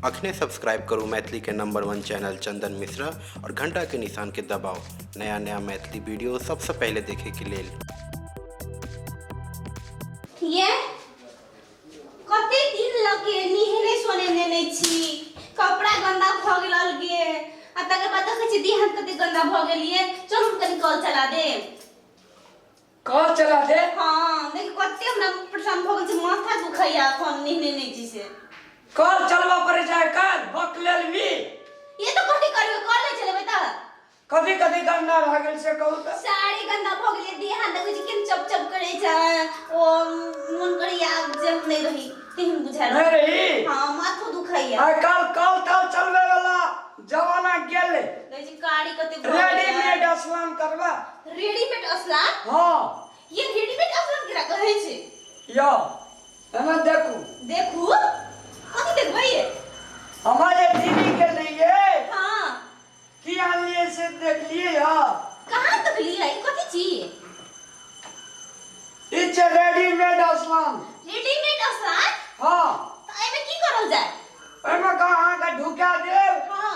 अखने सब्सक्राइब करू मैथिली के नंबर 1 चैनल चंदन मिश्रा और घंटा के निशान के दबाओ नया नया मैथिली वीडियो सबसे पहले देखे के लेल। ये कते दिन लगे निहरे सोने नेने छी कपड़ा गंदा भ गेल गे आ तकर बाद देखे छी देह कते गंदा भ गेलिए चल कनी कल चला दे। कल चला दे? हां देख कते हमरा परेशान भ गेल छी माथा दुखाया फोन निहने नै छी से कल चलवा पड़े जाए कल भक लेल भी ये तो कथि करबे कल नै चलेबे त कभी कभी गंदा भ गेल से कहू त साड़ी गंदा भ गेलिए देह देखे छी केन चप चप करे छै ओ मन करिया जब नै रही तेहन बुझाल नहीं रही। हां माथा दुखाया आ कल चलवे वाला जमाना गेले कहै छी गाड़ी कते रेडीमेड स्नान करबा। रेडीमेड स्नान? हां ये रेडीमेड स्नान केरा कहै छै यो एना देखू देखू कथि देखबै ये हमारे दीदी के लिए हां की आनलिए से देख लिए या कहां तक लिया ई कथि छी इट्स रेडीमेड स्नान। रेडीमेड स्नान? हां त एमे की करल जाय? एमे कहां का ढुका देब हां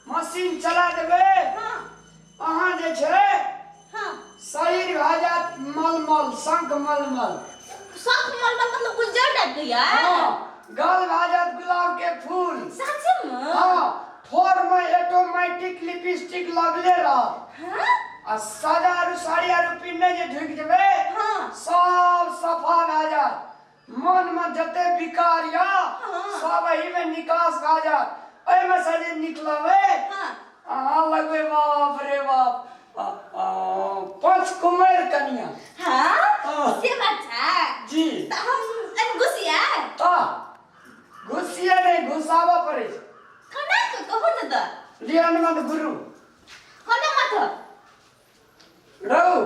मशीन चला देबे हां अहां जे छै हां शरीर भा जात मलमल शंख मलमल। सब मलमल मतलब उज्जर टाइप के या हां गल भा जात गुलाब के फूल। सच में? हां फोर में ऑटोमेटिक लिपस्टिक लगले रह हां आ सजा आरु साड़ी आरु पिन्ने जे ढुक जेबे हां सब सफा भा जात मन में जते विकार या सब एही में निकास भा जात एहि में से जे निकलबे हां अहाँ लगबे बाप रे बाप पंच कुमार कन्या। हां से बात है जी त हम घुसिया ता घुसिए नहीं घुसावा पड़े कना के कहू न त लियन मत गुरु होना मत रहू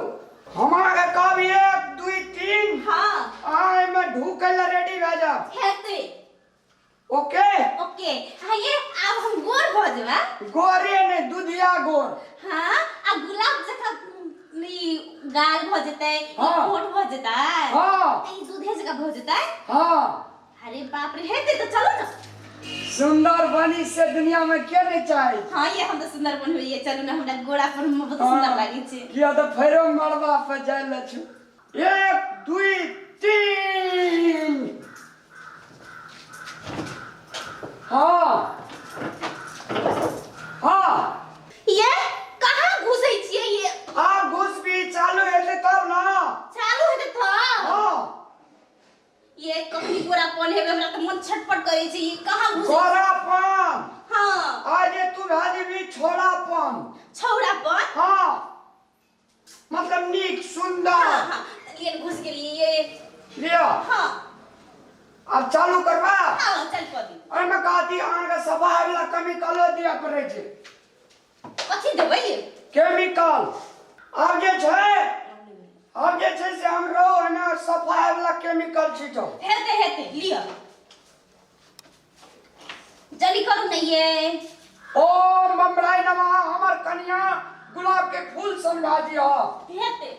हमारा कब 1 2 3 हां आए में ढूकल रेडी भे जा हेते ओके ओके हाँ ये अब हम गोर भ जेबा गोरे ने दुधिया गोर। हाँ आ गुलाब जका नी गाल भ जेतै हाँ। होठ भ जेतै हाँ ई दूधे जका भ जेतै। हाँ अरे बाप रे हेतै तो चलो ना सुंदर बनी से दुनिया में के नहीं चाहे। हाँ ये हम तो सुंदर बनबे ये चलू ना हमरा गोरा पर में बहुत सुंदर लागे छै किया तो फेरो मरवा पे जाय ल छु 1 2 3 हाँ हाँ ये कहाँ घुसै छियै ये आप घुस भी चालू हेते तब ना। चालू हेतै था हाँ ये कखनी गोरा कोन हेबे हमरा त मन छटपट करे छै ये कहाँ घुसै गोरापन हाँ आज ये तू भाजी भी छोड़ापन। छौड़ापन हाँ मतलब नीक सुंदर हाँ हाँ ये घुस गेलिए ये लिया हाँ अब चालू करबा। हाँ चल पदी अरे मैं कहती अहाँ के सफाई वाला केमिकलो दिया पड़े छै। कथि देबै ये केमिकल अब जे छै से हमरो एना सफाई वाला केमिकल छिटो हेते लिया जल्दी करू न ये ओम बम्बराय नमः हमर कन्या गुलाब के फूल सन भाजी हो हेते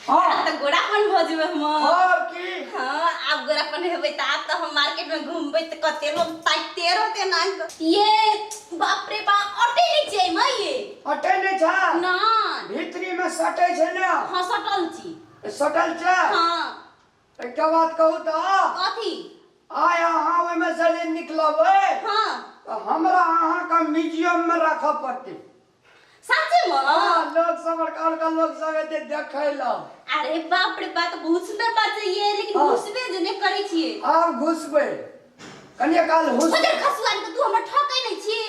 हाँ त गोरापन भ जेबै हम और की हाँ अब गोरापन हेबै त आब त हम मार्केट में घूमबै त कते लोग ताकते रहते ना ये बाप रे बाप अटे नहीं छै म ये अटे ने छा ना भीतरी में सटे छै ना। हाँ सटल छी सटल छै हाँ एकटा बात कहू त कथि आय अहाँ ओहि में से जे निकलबै हाँ तो हमरा अहाँ का म्यूजियम में रखा पड़ते। सच में हाँ लोग सब बड़का लोग सब एते देखे ला। अरे बाप रे बाप बहुत सुंदर बात है ये लेकिन हाँ। घुसबे जे नहीं करै छियै आब घुसबै कनिया काल घुस बजर खसुआन त तू हमर ठकै नहीं छी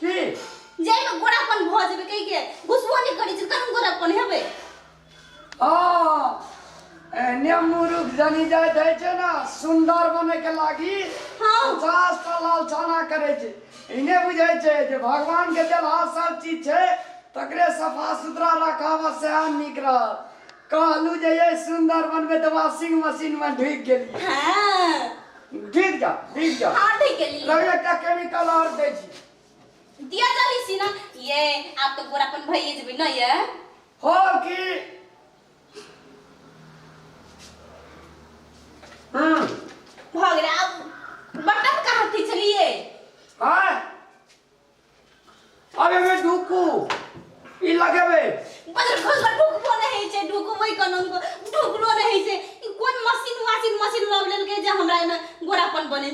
की जाय में गोरापन भ जेबै कहि के घुसबो नहीं करै छी कन गोरापन हेबै हाँ एने मुरुख जनी जाय छै ना सुंदर बने के लागी हाँ 50 टा लालछाना करे छै इने बुझै छै जे भगवान के देल सब चीज छै तकरे सफा सुथरा रखाव से नीक रह कहलू जे ये सुंदर बनबे त वॉशिंग मशीन में ढुक गेली। हाँ ढुक जा हाँ ठीक है लिए रवि एकटा केमिकल और दै छी दिया जल्दी सी ना ये आप तो गोरापन भइए जेबै ना ये हो की भ गेलै अब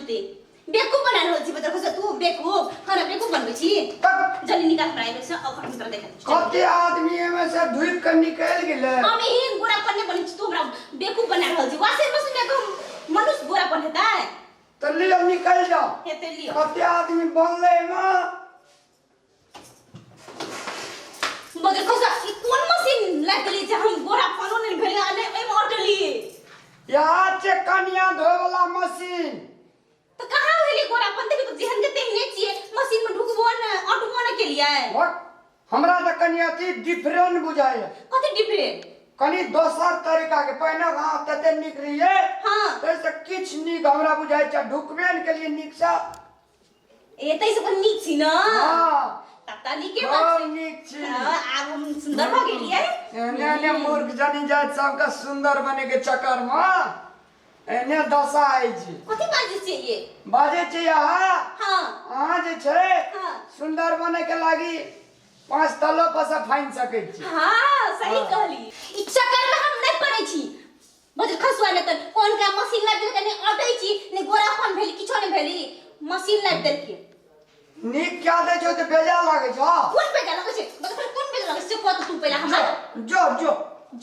चलते बेकूफ बना रहल छी बदर खस तू बेकूफ खाना बेकूफ बनबै छी जल्दी निकाल प्राइवेट से अब हम तोरा देखै छी कते आदमी में से धुइप के निकल गेले हम एहन गोरा पन्ने बनै छी तू हमरा बेकूफ बना रहल छी वाशिंग मशीन में को मनुष्य गोरा पन हेतै तो लियो निकल जाओ हेतै लियो कते आदमी बनले में बदर खस कोन मशीन लागली जे हम गोरा पनो नै भेले आ नै एम ऑटली यहाँ से कनिया धोए वाला मशीन तो कहां भेली गोरा पन देखि तो जेहन के तेहने छिए मशीन में ढुकबो न ऑटबो न केलिए हमरा तो कनिया थी डिफरेंट बुझाय कथि डिफरेंट कनी दोसर तरीका के पहिने गांव तते निक रहिए हां तैसे किछ निक हमरा बुझाय छ ढुकबेन के लिए निक सा एतै से निक छी न हां तता निके बात छै निक छी आब हम सुंदर भ गेलिए एने मूर्ख जनी जात सबका सुंदर बने के चक्कर में एने दशा आई छी कथि बाजै छी ये बाजे छी यहाँ हां अहाँ जे छै हां सुंदर बने के लागी 5 तलो पर से फाइन सकै छी हां सही कहली ई चक्कर में हम नै पड़ै छी बजर खसुआ ने त कोन का मशीन लाग देल कने अटै छी ने गोरापन भेली किछो नै भेली मशीन लाग देल के निक क्या दे छो त बेजा लागे छ कोन पे लगै छै बजर कोन पे लगै छै कत तू पहिला हमरा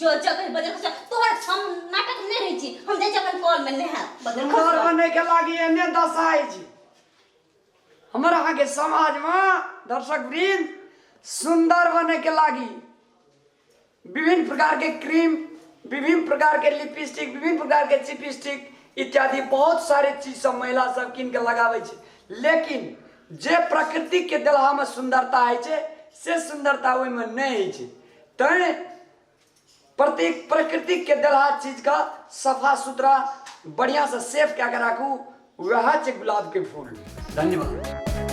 जो जगह बजर खसुआ तोहर हम नाटक नै रहै छी हम जाय अपन कॉल में नै है बजर सुंदर खसुआ बने के लागी एने दशा आई छी हमरा आगे समाज में दर्शक वृंद सुंदर बने के लागी विभिन्न प्रकार के क्रीम विभिन्न प्रकार के लिपस्टिक विभिन्न प्रकार के चिपस्टिक इत्यादि बहुत सारे चीज सब महिला सब किन के लगावे छै लेकिन जे प्रकृति के देलहा में सुंदरता है छै से सुंदरता ओइ में नहीं है छै तै प्रत्येक प्रकृति के देलहा चीज का सफा सुथरा बढ़िया से सेफ क्या के राखू वह छै गुलाब के फूल धन्यवाद।